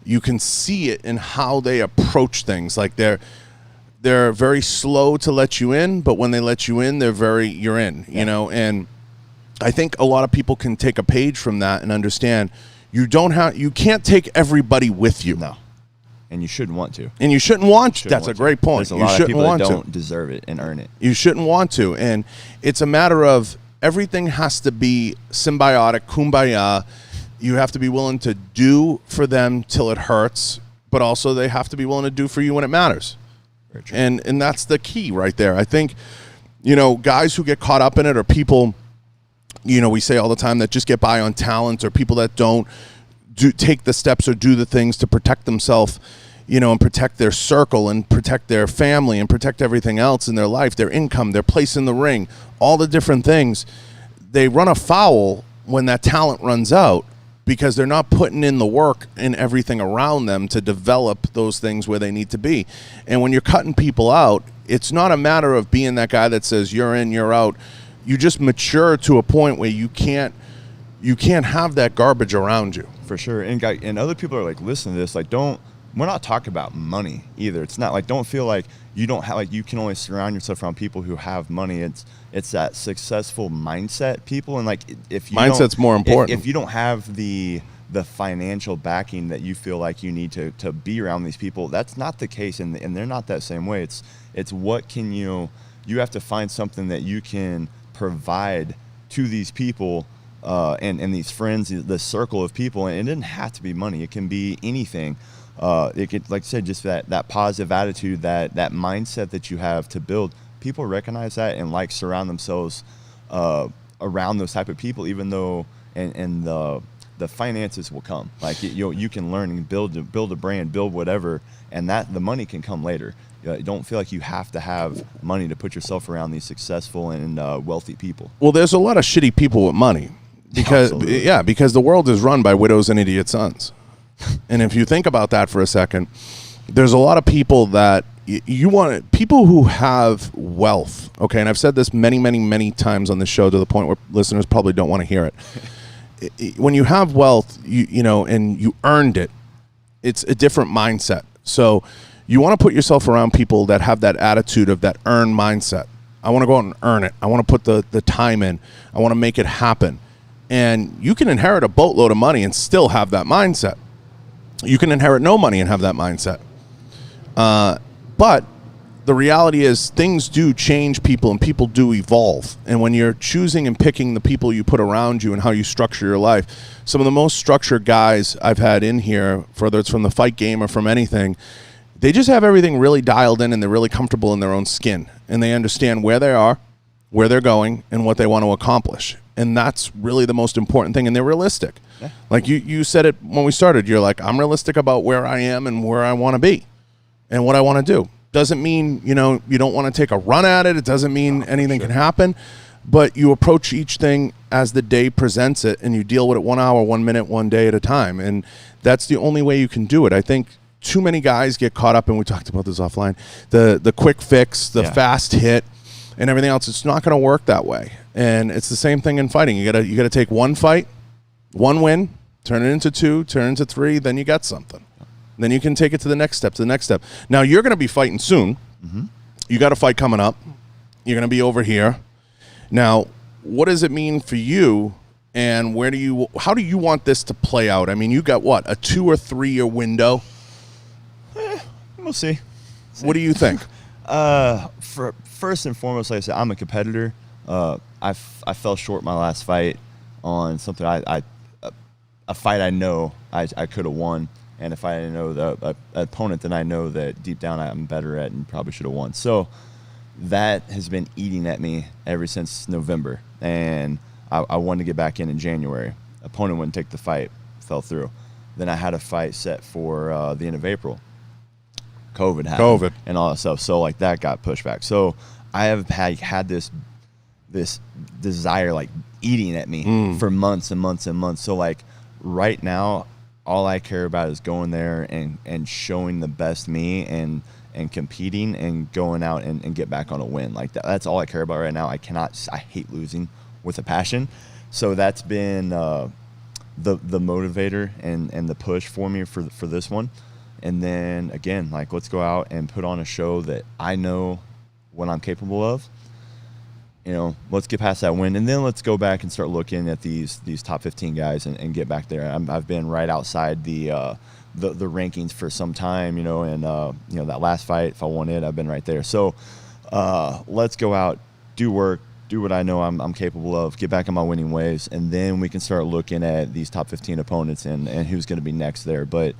you can see it in how they approach things. Like they're very slow to let you in, but when they let you in, you're in, you know. And I think a lot of people can take a page from that and understand you can't take everybody with you. No. And you shouldn't want to. And you shouldn't want to. That's a great point. There's a lot of people that don't deserve it and earn it. You shouldn't want to. And it's a matter of everything has to be symbiotic, kumbaya. You have to be willing to do for them till it hurts, but also they have to be willing to do for you when it matters. Very true. And that's the key right there. I think, you know, guys who get caught up in it are people, you know, we say all the time that just get by on talent, or people that don't take the steps or do the things to protect themselves, you know, and protect their circle and protect their family and protect everything else in their life, their income, their place in the ring, all the different things. They run afoul when that talent runs out, because they're not putting in the work and everything around them to develop those things where they need to be. And when you're cutting people out, it's not a matter of being that guy that says you're in, you're out. You just mature to a point where you can't have that garbage around you. For sure. And other people are like, listen to this, like, we're not talking about money either. It's not like, don't feel like you don't have, like, you can only surround yourself around people who have money. It's that successful mindset people. And like, if you mindset's more important. If you don't have the financial backing that you feel like you need to be around these people, that's not the case. And they're not that same way. It's what can you have to find something that you can provide to these people, and these friends, the circle of people. And it doesn't have to be money. It can be anything. It could, like I said, just that positive attitude, that mindset that you have to build. People recognize that and like surround themselves around those type of people, even though and the finances will come. Like you can learn and build a brand, build whatever, and that the money can come later. Don't feel like you have to have money to put yourself around these successful and wealthy people. Well, there's a lot of shitty people with money because because the world is run by widows and idiot sons. And if you think about that for a second, there's a lot of people that people who have wealth. Okay, and I've said this many, many, many times on the show to the point where listeners probably don't want to hear it. When you have wealth, you know, and you earned it, it's a different mindset. So you want to put yourself around people that have that attitude of that earned mindset. I want to go out and earn it. I want to put the time in. I want to make it happen. And you can inherit a boatload of money and still have that mindset. You can inherit no money and have that mindset. But the reality is things do change people and people do evolve. And when you're choosing and picking the people you put around you and how you structure your life, some of the most structured guys I've had in here, whether it's from the fight game or from anything, they just have everything really dialed in and they're really comfortable in their own skin. And they understand where they are, where they're going, and what they want to accomplish. And that's really the most important thing. And they're realistic. Yeah. Like you said it when we started. You're like, I'm realistic about where I am and where I want to be and what I want to do. Doesn't mean, you know, you don't want to take a run at it. It doesn't mean anything can happen. But you approach each thing as the day presents it, and you deal with it 1 hour, 1 minute, 1 day at a time. And that's the only way you can do it. I think too many guys get caught up, and we talked about this offline, the quick fix, the fast hit, and everything else. It's not going to work that way. And it's the same thing in fighting. You gotta take one fight, one win, turn it into 2, turn it into 3, then you got something. Then you can take it to the next step, Now, you're going to be fighting soon. Mm-hmm. You got a fight coming up. You're going to be over here. Now, what does it mean for you, and how do you want this to play out? I mean, you got, what, a 2 or 3 year window? We'll see. What do you think? First and foremost, like I said, I'm a competitor. I fell short my last fight on something a fight I know I could have won. And if I know the opponent, then I know that deep down I'm better at and probably should have won. So that has been eating at me ever since November. And I wanted to get back in January. Opponent wouldn't take the fight, fell through. Then I had a fight set for the end of April. COVID happened. And all that stuff. So like that got pushed back. So I have had this desire like eating at me for months and months and months. So like right now, all I care about is going there and showing the best me and competing and going out and get back on a win. Like that's all I care about right now. I hate losing with a passion. So that's been the motivator and the push for me for this one. And then again, like let's go out and put on a show that I know what I'm capable of. You know, let's get past that win, and then let's go back and start looking at these top 15 guys and get back there. I've been right outside the rankings for some time, you know, and you know that last fight, if I won it, I've been right there. So let's go out, do work, do what I know I'm capable of, get back in my winning ways, and then we can start looking at these top 15 opponents and who's going to be next there. But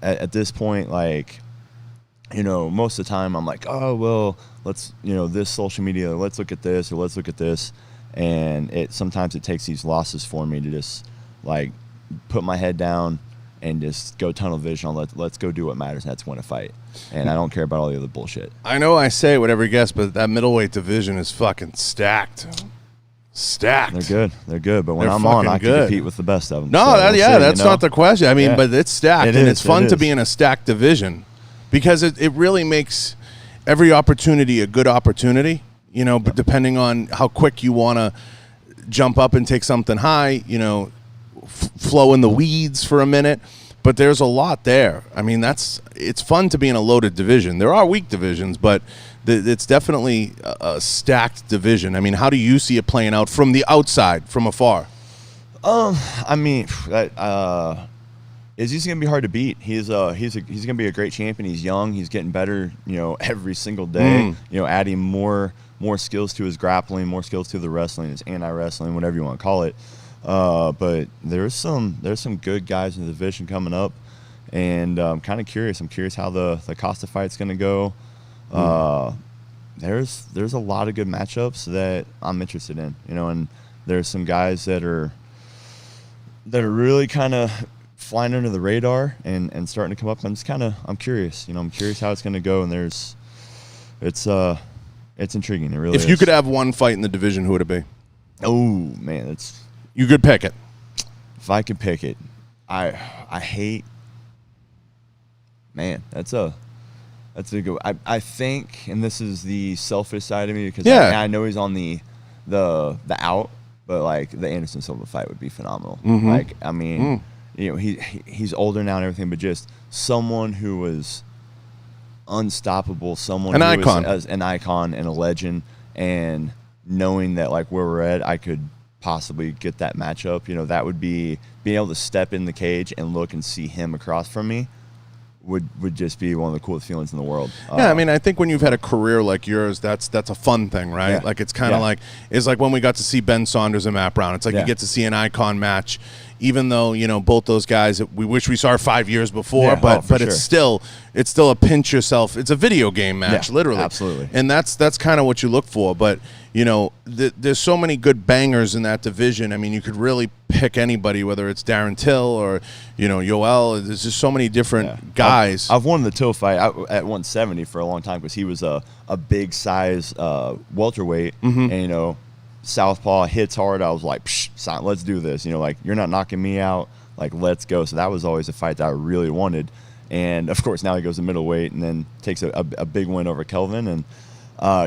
at this point, like, you know, most of the time I'm like, oh, well, let's, you know, this social media, let's look at this or let's look at this. And sometimes it takes these losses for me to just like put my head down and just go tunnel vision on let's go do what matters, and that's win a fight. And I don't care about all the other bullshit. I know I say it with every guest, but that middleweight division is fucking stacked. They're good. But when I'm on, I can compete with the best of them. No, so that's not the question. I mean, but it's stacked, and it's fun to be in a stacked division. Because it really makes every opportunity a good opportunity, you know, but depending on how quick you want to jump up and take something high, you know, flow in the weeds for a minute. But there's a lot there. I mean, it's fun to be in a loaded division. There are weak divisions, but it's definitely a stacked division. I mean, how do you see it playing out from the outside, from afar? I mean, he's going to be hard to beat. He's going to be a great champion. He's young. He's getting better, you know, every single day. You know, adding more skills to his grappling, more skills to the wrestling, his anti-wrestling, whatever you want to call it. But there's some good guys in the division coming up, and I'm kind of curious. I'm curious how the Costa fight's going to go. There's a lot of good matchups that I'm interested in, you know, and there's some guys that are really kind of flying under the radar and starting to come up. I'm curious. You know, I'm curious how it's going to go, and it's intriguing. It really is. If you could have one fight in the division, who would it be? Oh man, you could pick it. If I could pick it, I hate. Man, that's a good. I think, and this is the selfish side of me because I know he's on the out, but like the Anderson Silva fight would be phenomenal. Like, I mean. You know, he's older now and everything, but just someone who was unstoppable, someone was an icon and a legend, and knowing that like where we're at, I could possibly get that matchup. You know, that would be being able to step in the cage and look and see him across from me would just be one of the coolest feelings in the world. Yeah, I mean, I think when you've had a career like yours, that's a fun thing, right? Yeah. Like it's kind of like when we got to see Ben Saunders and Matt Brown. It's like you get to see an icon match. Even though, you know, both those guys, we wish we saw 5 years before, but sure. It's still a pinch yourself. It's a video game match, literally. Absolutely. And that's kind of what you look for. But, you know, there's so many good bangers in that division. I mean, you could really pick anybody, whether it's Darren Till or, you know, Yoel. There's just so many different guys. I've won the Till fight at 170 for a long time because he was a big size welterweight, and, you know, southpaw hits hard. I was like, psh, let's do this. You know, like, you're not knocking me out. Like, let's go. So that was always a fight that I really wanted. And of course, now he goes to middleweight and then takes a big win over Kelvin and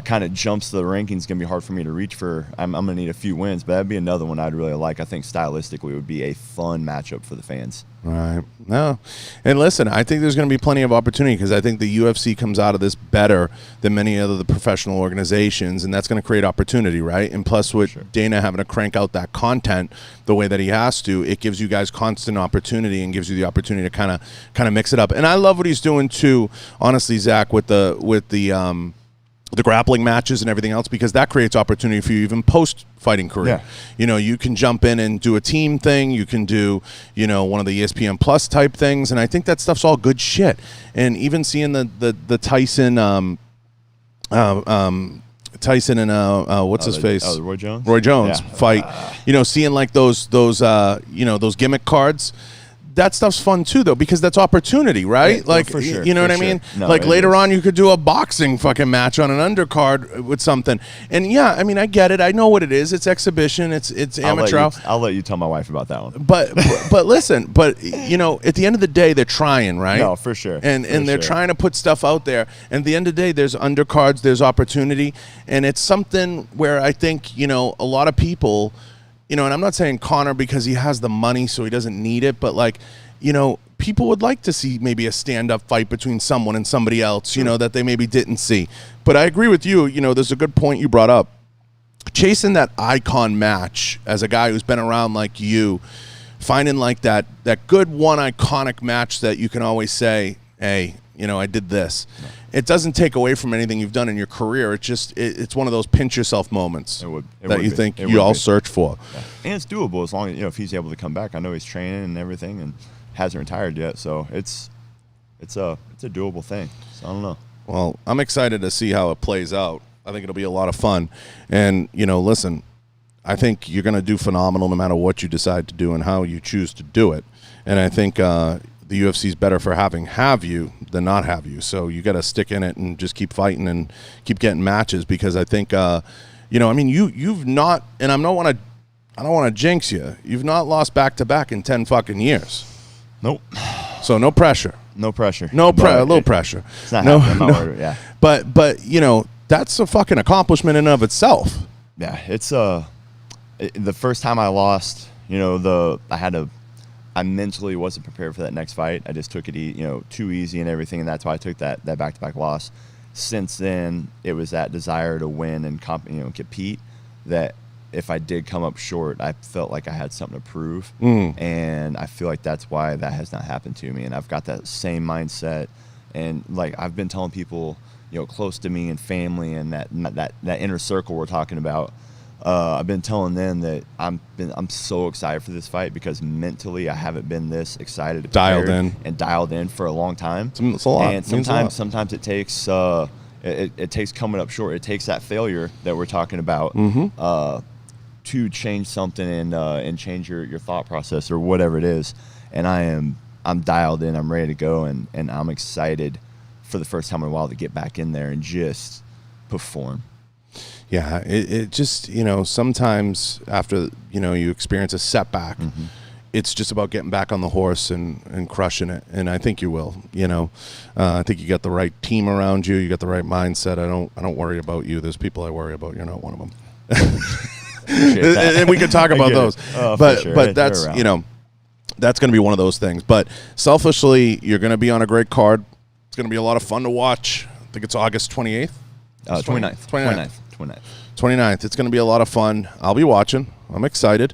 kind of jumps the rankings. Going to be hard for me to reach for. I'm going to need a few wins, but that'd be another one I'd really like. I think stylistically it would be a fun matchup for the fans. Right. No. And listen, I think there's going to be plenty of opportunity because I think the UFC comes out of this better than many other professional organizations, and that's going to create opportunity, right? And plus with Dana having to crank out that content the way that he has to, it gives you guys constant opportunity and gives you the opportunity to kind of mix it up. And I love what he's doing too, honestly, Zach, with the the grappling matches and everything else, because that creates opportunity for you even post-fighting career. Yeah. You can jump in and do a team thing. You can do, one of the ESPN Plus type things, and I think that stuff's all good shit. And even seeing the Tyson, Tyson and what's his face? Roy Jones. Roy Jones fight. Seeing like those gimmick cards. That stuff's fun too, though, because that's opportunity, right? Yeah, like, for sure, you know for what I sure. mean? No, like later is. on, you could do a boxing fucking match on an undercard with something. And yeah, I mean, I get it. I know what it is. It's exhibition. It's amateur. I'll let you tell my wife about that one. But listen, at the end of the day, they're trying, right? No, for sure. And they're trying to put stuff out there. And at the end of the day, there's undercards, there's opportunity, and it's something where I think a lot of people. And I'm not saying Conor because he has the money, so he doesn't need it, but people would like to see maybe a stand-up fight between someone and somebody else, that they maybe didn't see. But I agree with you. There's a good point you brought up. Chasing that icon match as a guy who's been around like you, finding like that good one iconic match that you can always say, hey, I did this. It doesn't take away from anything you've done in your career. It's just it's one of those pinch yourself moments that you think you all search for. Yeah. And it's doable as long as if he's able to come back. I know he's training and everything and hasn't retired yet, so it's a doable thing. So I don't know. Well, I'm excited to see how it plays out. I think it'll be a lot of fun. And listen, I think you're going to do phenomenal no matter what you decide to do and how you choose to do it. And I think the UFC is better for have you than not have you. So you got to stick in it and just keep fighting and keep getting matches, because I think, you've not, and I don't want to jinx you. You've not lost back-to-back in 10 fucking years. Nope. So no pressure. No pressure. A little pressure. It's not happening. Yeah. But that's a fucking accomplishment in and of itself. Yeah. It's the first time I lost, I mentally wasn't prepared for that next fight. I just took it, too easy and everything, and that's why I took that back-to-back loss. Since then, it was that desire to win and compete that if I did come up short, I felt like I had something to prove, and I feel like that's why that has not happened to me. And I've got that same mindset, and like I've been telling people, close to me and family and that inner circle we're talking about. I've been telling them that I'm so excited for this fight because mentally I haven't been this excited, dialed in for a long time. It's a lot. And sometimes it takes it takes coming up short. It takes that failure that we're talking about to change something and change your thought process or whatever it is. And I'm dialed in. I'm ready to go, and I'm excited for the first time in a while to get back in there and just perform. Yeah, it just, sometimes after, you experience a setback, it's just about getting back on the horse and crushing it. And I think you will, I think you got the right team around you. You got the right mindset. I don't worry about you. There's people I worry about. You're not one of them. And we could talk about those. But that's, that's going to be one of those things. But selfishly, you're going to be on a great card. It's going to be a lot of fun to watch. I think it's August 28th. 29th. It's going to be a lot of fun. I'll be watching. I'm excited.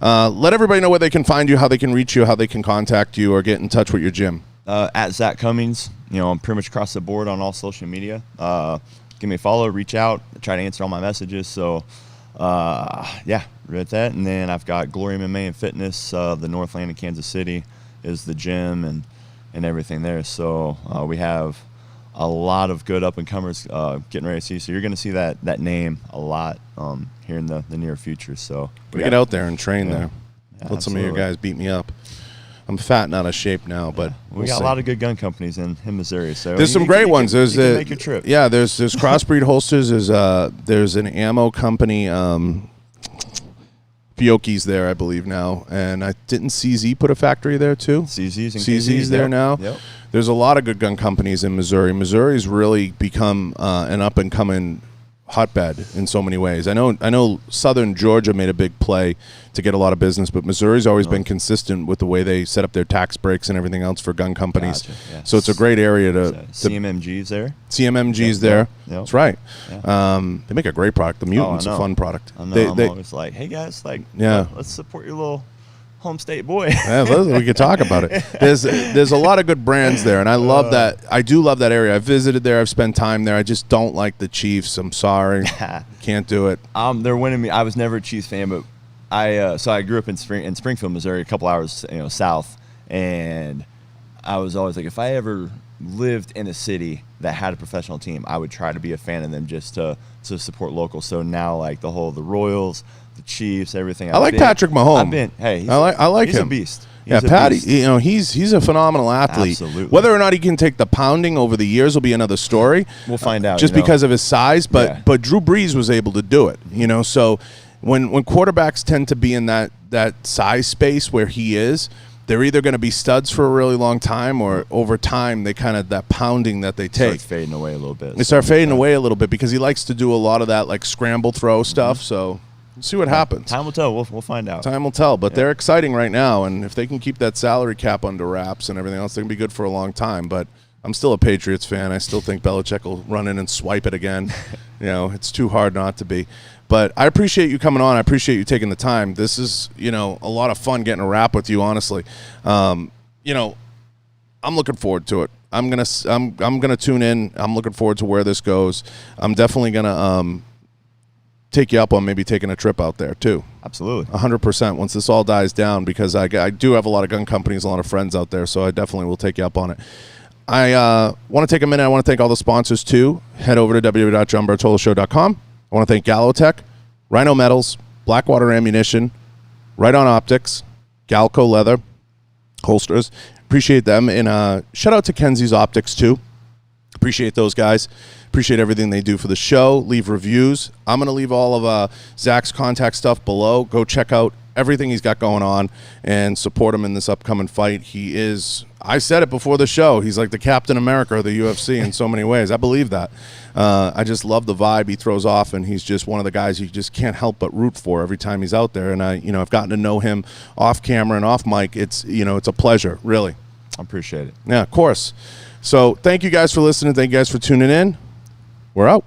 Let everybody know where they can find you, how they can reach you, how they can contact you, or get in touch with your gym. At Zak Cummings. I'm pretty much across the board on all social media. Give me a follow, reach out, try to answer all my messages. So, read that. And then I've got Glory MMA and Fitness. The Northland in Kansas City is the gym and everything there. So we have a lot of good up-and-comers getting ready to see. So you're going to see that name a lot here in the near future. So get out there and train there. Yeah, let some of your guys beat me up. I'm fat and out of shape now, but we got a lot of good gun companies in Missouri. So there's some great ones. There's you can make your trip. Yeah, there's Crossbreed Holsters. There's an ammo company. Fiocchi's there, I believe now, and I didn't CZ put a factory there too. CZ's there now. Yep. There's a lot of good gun companies in Missouri. Missouri's really become an up and coming hotbed in so many ways. I know Southern Georgia made a big play to get a lot of business, but Missouri's always been consistent with the way they set up their tax breaks and everything else for gun companies. Gotcha, yeah. So it's a great area to CMMG's there. CMMG's there. Yep. That's right. Yeah. They make a great product. The Mutant's a fun product. I know. I'm always like, hey guys, let's support your little home state boy. Yeah, we could talk about it. There's a lot of good brands there, and I love that. I do love that area. I visited there. I've spent time there. I just don't like the Chiefs. I'm sorry, can't do it. They're winning me. I was never a Chiefs fan, but I grew up in Springfield, Missouri, a couple hours south, and I was always like, if I ever lived in a city that had a professional team, I would try to be a fan of them just to support local. So now, like the Royals, the Chiefs, everything. I like Patrick Mahomes. I like he's him. A beast. Patty, he's a phenomenal athlete. Absolutely. Whether or not he can take the pounding over the years will be another story. We'll find out. Just because of his size, but Drew Brees was able to do it. So when quarterbacks tend to be in that size space where he is, they're either going to be studs for a really long time, or over time they kind of that pounding that they take starts fading away a little bit. They start fading away a little bit because he likes to do a lot of that like scramble throw stuff. So we'll see what happens. Time will tell. We'll find out. Time will tell. But they're exciting right now, and if they can keep that salary cap under wraps and everything else, they can be good for a long time. But I'm still a Patriots fan. I still think Belichick will run in and swipe it again. It's too hard not to be. But I appreciate you coming on. I appreciate you taking the time. This is, a lot of fun getting a rap with you, honestly. I'm looking forward to it. I'm gonna tune in. I'm looking forward to where this goes. I'm definitely gonna take you up on maybe taking a trip out there too. Absolutely. 100% once this all dies down, because I do have a lot of gun companies, a lot of friends out there, so I definitely will take you up on it. I want to take a minute. I want to thank all the sponsors too. Head over to www.johnbartoloshow.com. I want to thank Galotech, Rhino Metals, Blackwater Ammunition, Riton Optics, Galco Leather, Holsters. Appreciate them. And shout out to Kenzies Optics too. Appreciate those guys. Appreciate everything they do for the show. Leave reviews. I'm going to leave all of Zach's contact stuff below. Go check out everything he's got going on and support him in this upcoming fight. He is, I said it before the show, he's like the Captain America of the UFC in so many ways. I believe that. I just love the vibe he throws off, and he's just one of the guys you just can't help but root for every time he's out there. And I've gotten to know him off camera and off mic. It's a pleasure, really. I appreciate it. Yeah, of course. So thank you guys for listening. Thank you guys for tuning in. We're out.